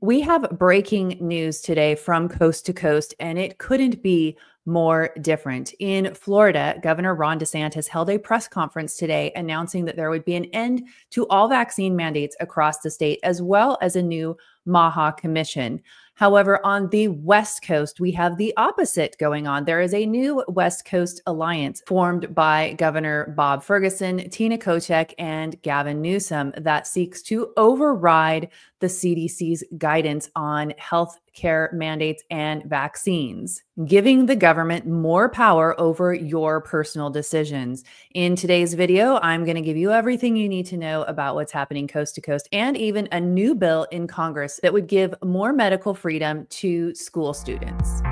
We have breaking news today from coast to coast, and it couldn't be more different. In Florida, Governor Ron DeSantis held a press conference today announcing that there would be an end to all vaccine mandates across the state, as well as a new MAHA Commission. However, on the West Coast, we have the opposite going on. There is a new West Coast alliance formed by Governor Bob Ferguson, Tina Kotek, and Gavin Newsom that seeks to override the CDC's guidance on health care mandates and vaccines, giving the government more power over your personal decisions. In today's video, I'm going to give you everything you need to know about what's happening coast to coast, and even a new bill in Congress that would give more medical freedom to school students.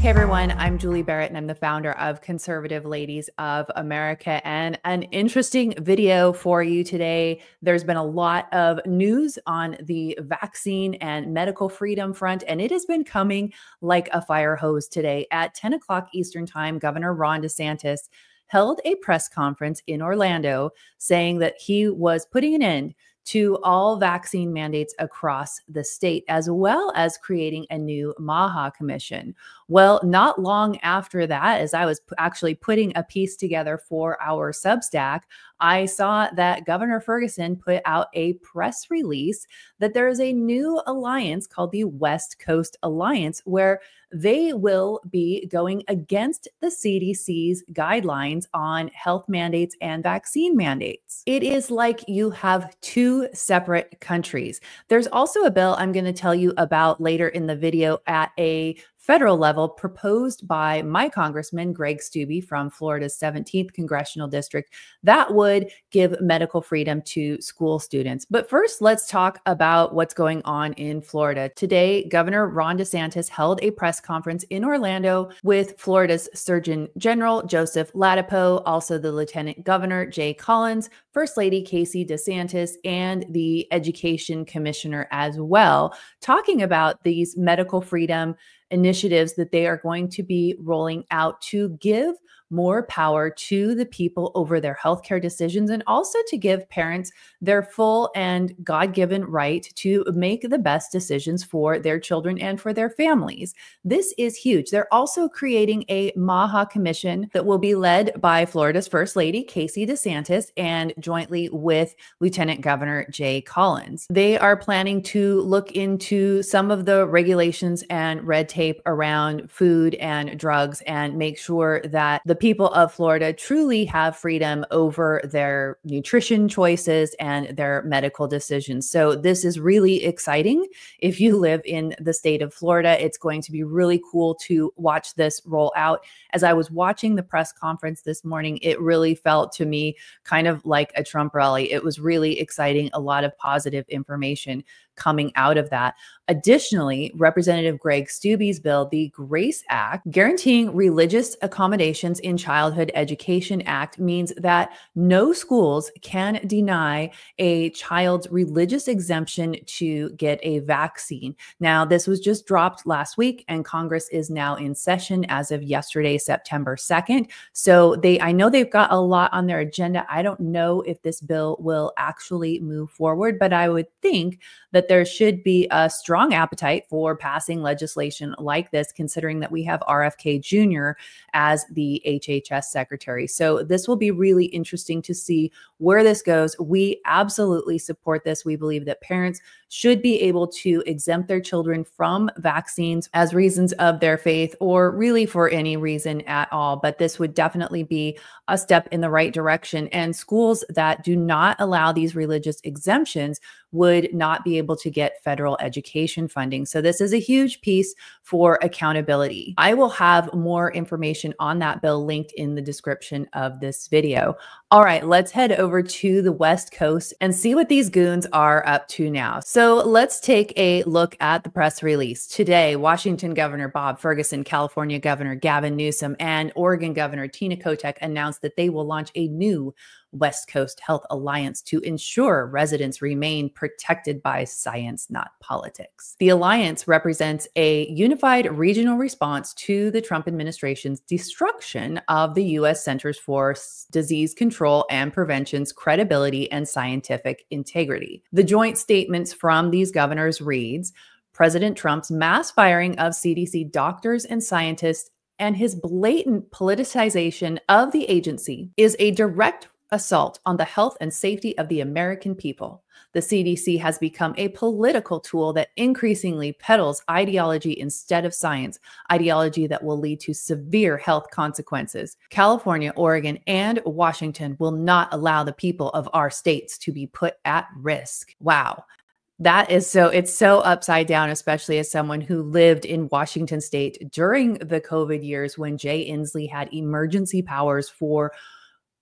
Hey everyone, I'm Julie Barrett and I'm the founder of Conservative Ladies of America, and an interesting video for you today. There's been a lot of news on the vaccine and medical freedom front, and it has been coming like a fire hose today. At 10 o'clock Eastern Time, Governor Ron DeSantis held a press conference in Orlando saying that he was putting an end to all vaccine mandates across the state, as well as creating a new MAHA Commission. Well, not long after that, as I was actually putting a piece together for our Substack, I saw that Governor Ferguson put out a press release that there is a new alliance called the West Coast Alliance, where they will be going against the CDC's guidelines on health mandates and vaccine mandates. It is like you have two separate countries. There's also a bill I'm going to tell you about later in the video at a federal level proposed by my Congressman Greg Steube from Florida's 17th Congressional District that would give medical freedom to school students. But first, let's talk about what's going on in Florida. Today, Governor Ron DeSantis held a press conference in Orlando with Florida's Surgeon General Joseph Ladapo, also the Lieutenant Governor Jay Collins, First Lady Casey DeSantis, and the Education Commissioner as well, talking about these medical freedom initiatives that they are going to be rolling out to give more power to the people over their healthcare decisions, and also to give parents their full and God-given right to make the best decisions for their children and for their families. This is huge. They're also creating a MAHA Commission that will be led by Florida's First Lady, Casey DeSantis, and jointly with Lieutenant Governor Jay Collins. They are planning to look into some of the regulations and red tape around food and drugs and make sure that the people of Florida truly have freedom over their nutrition choices and their medical decisions. So this is really exciting. If you live in the state of Florida, it's going to be really cool to watch this roll out. As I was watching the press conference this morning, it really felt to me kind of like a Trump rally. It was really exciting, a lot of positive information coming out of that. Additionally, Representative Greg Steube's bill, the GRACE Act, guaranteeing religious accommodations in Childhood Education Act, means that no schools can deny a child's religious exemption to get a vaccine. Now, this was just dropped last week, and Congress is now in session as of yesterday, September 2nd. So I know they've got a lot on their agenda. I don't know if this bill will actually move forward, but I would think that there should be a strong appetite for passing legislation like this, considering that we have RFK Jr. as the HHS secretary. So this will be really interesting to see where this goes. We absolutely support this. We believe that parents should be able to exempt their children from vaccines as reasons of their faith, or really for any reason at all. But this would definitely be a step in the right direction. And schools that do not allow these religious exemptions would not be able to get federal education funding. So this is a huge piece for accountability. I will have more information on that bill linked in the description of this video. All right, let's head over to the West Coast and see what these goons are up to now. So let's take a look at the press release. Today, Washington Governor Bob Ferguson, California Governor Gavin Newsom, and Oregon Governor Tina Kotek announced that they will launch a new West Coast Health Alliance to ensure residents remain protected by science, not politics. The alliance represents a unified regional response to the Trump administration's destruction of the U.S. Centers for Disease Control and Prevention's credibility and scientific integrity. The joint statements from these governors reads, President Trump's mass firing of CDC doctors and scientists and his blatant politicization of the agency is a direct assault on the health and safety of the American people. The CDC has become a political tool that increasingly peddles ideology instead of science, ideology that will lead to severe health consequences. California, Oregon, and Washington will not allow the people of our states to be put at risk. Wow. It's so upside down, especially as someone who lived in Washington state during the COVID years when Jay Inslee had emergency powers for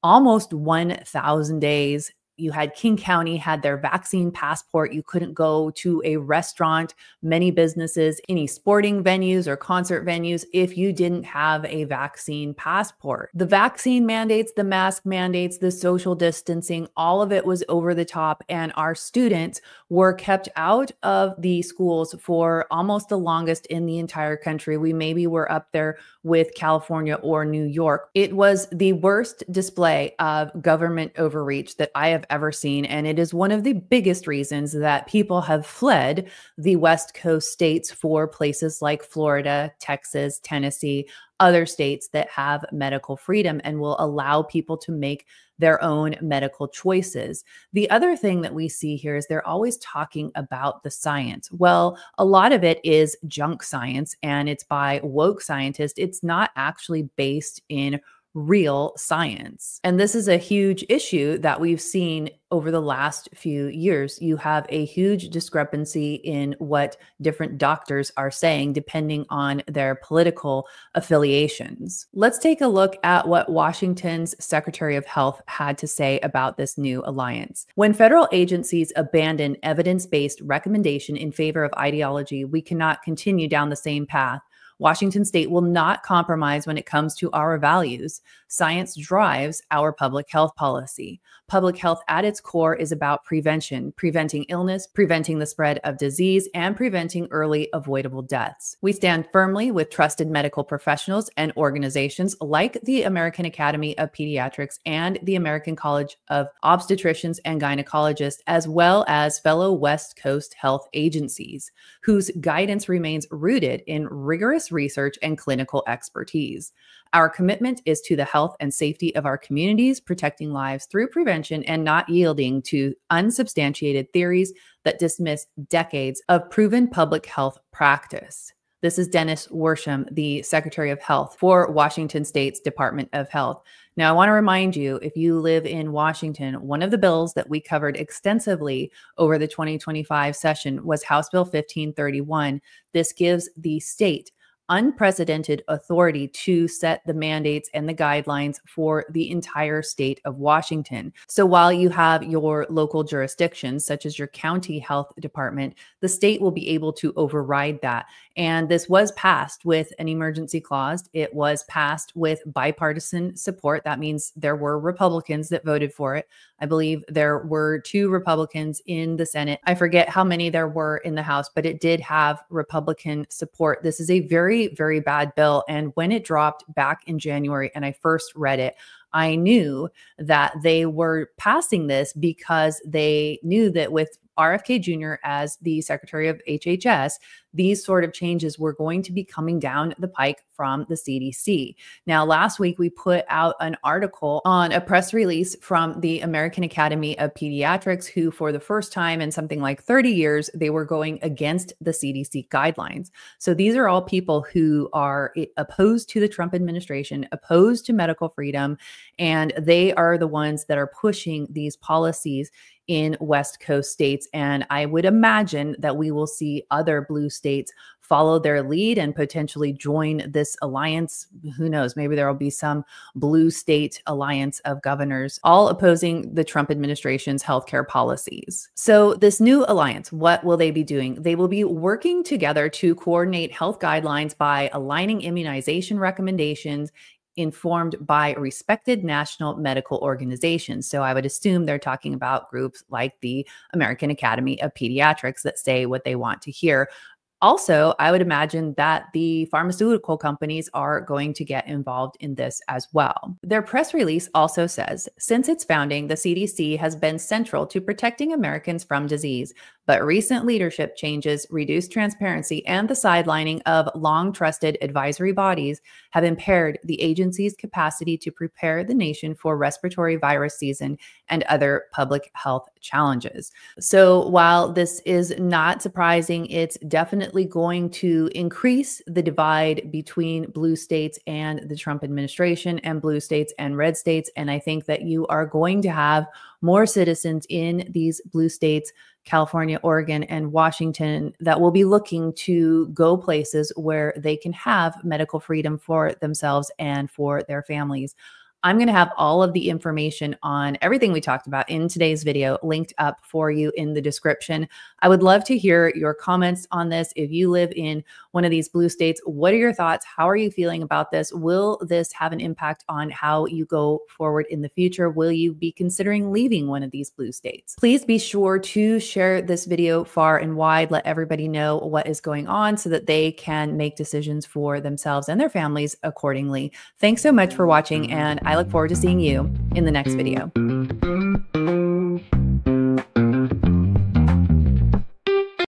almost 1,000 days. You had King County had their vaccine passport. You couldn't go to a restaurant, many businesses, any sporting venues or concert venues if you didn't have a vaccine passport. The vaccine mandates, the mask mandates, the social distancing, all of it was over the top. And our students were kept out of the schools for almost the longest in the entire country. We maybe were up there with California or New York. It was the worst display of government overreach that I have ever seen. And it is one of the biggest reasons that people have fled the West Coast states for places like Florida, Texas, Tennessee, other states that have medical freedom and will allow people to make their own medical choices. The other thing that we see here is they're always talking about the science. Well, a lot of it is junk science and it's by woke scientists. It's not actually based in real science. And this is a huge issue that we've seen over the last few years. You have a huge discrepancy in what different doctors are saying depending on their political affiliations. Let's take a look at what Washington's Secretary of Health had to say about this new alliance. When federal agencies abandon evidence-based recommendation in favor of ideology, we cannot continue down the same path. Washington state will not compromise when it comes to our values. Science drives our public health policy. Public health at its core is about prevention, preventing illness, preventing the spread of disease, and preventing early avoidable deaths. We stand firmly with trusted medical professionals and organizations like the American Academy of Pediatrics and the American College of Obstetricians and Gynecologists, as well as fellow West Coast health agencies, whose guidance remains rooted in rigorous research and clinical expertise. Our commitment is to the health and safety of our communities, protecting lives through prevention and not yielding to unsubstantiated theories that dismiss decades of proven public health practice. This is Dennis Worsham, the Secretary of Health for Washington State's Department of Health. Now, I want to remind you, if you live in Washington, one of the bills that we covered extensively over the 2025 session was House Bill 1531. This gives the state unprecedented authority to set the mandates and the guidelines for the entire state of Washington. So while you have your local jurisdictions, such as your county health department, the state will be able to override that. And this was passed with an emergency clause. It was passed with bipartisan support. That means there were Republicans that voted for it. I believe there were 2 Republicans in the Senate. I forget how many there were in the House, but it did have Republican support. This is a very, very bad bill. And when it dropped back in January and I first read it, I knew that they were passing this because they knew that with RFK Jr. as the Secretary of HHS, these sort of changes were going to be coming down the pike from the CDC. Now, last week, we put out an article on a press release from the American Academy of Pediatrics, who for the first time in something like 30 years, they were going against the CDC guidelines. So these are all people who are opposed to the Trump administration, opposed to medical freedom, and they are the ones that are pushing these policies in West Coast states. And I would imagine that we will see other blue states follow their lead and potentially join this alliance. Who knows? Maybe there will be some blue state alliance of governors all opposing the Trump administration's healthcare policies. So this new alliance, what will they be doing? They will be working together to coordinate health guidelines by aligning immunization recommendations, informed by respected national medical organizations. So I would assume they're talking about groups like the American Academy of Pediatrics that say what they want to hear. Also, I would imagine that the pharmaceutical companies are going to get involved in this as well. Their press release also says, since its founding, the CDC has been central to protecting Americans from disease, but recent leadership changes, reduced transparency, and the sidelining of long-trusted advisory bodies have impaired the agency's capacity to prepare the nation for respiratory virus season and other public health challenges. So while this is not surprising, it's definitely going to increase the divide between blue states and the Trump administration and blue states and red states. And I think that you are going to have more citizens in these blue states, California, Oregon, and Washington, that will be looking to go places where they can have medical freedom for themselves and for their families. I'm going to have all of the information on everything we talked about in today's video linked up for you in the description. I would love to hear your comments on this. If you live in one of these blue states, what are your thoughts? How are you feeling about this? Will this have an impact on how you go forward in the future? Will you be considering leaving one of these blue states? Please be sure to share this video far and wide. Let everybody know what is going on so that they can make decisions for themselves and their families accordingly. Thanks so much for watching, and I look forward to seeing you in the next video.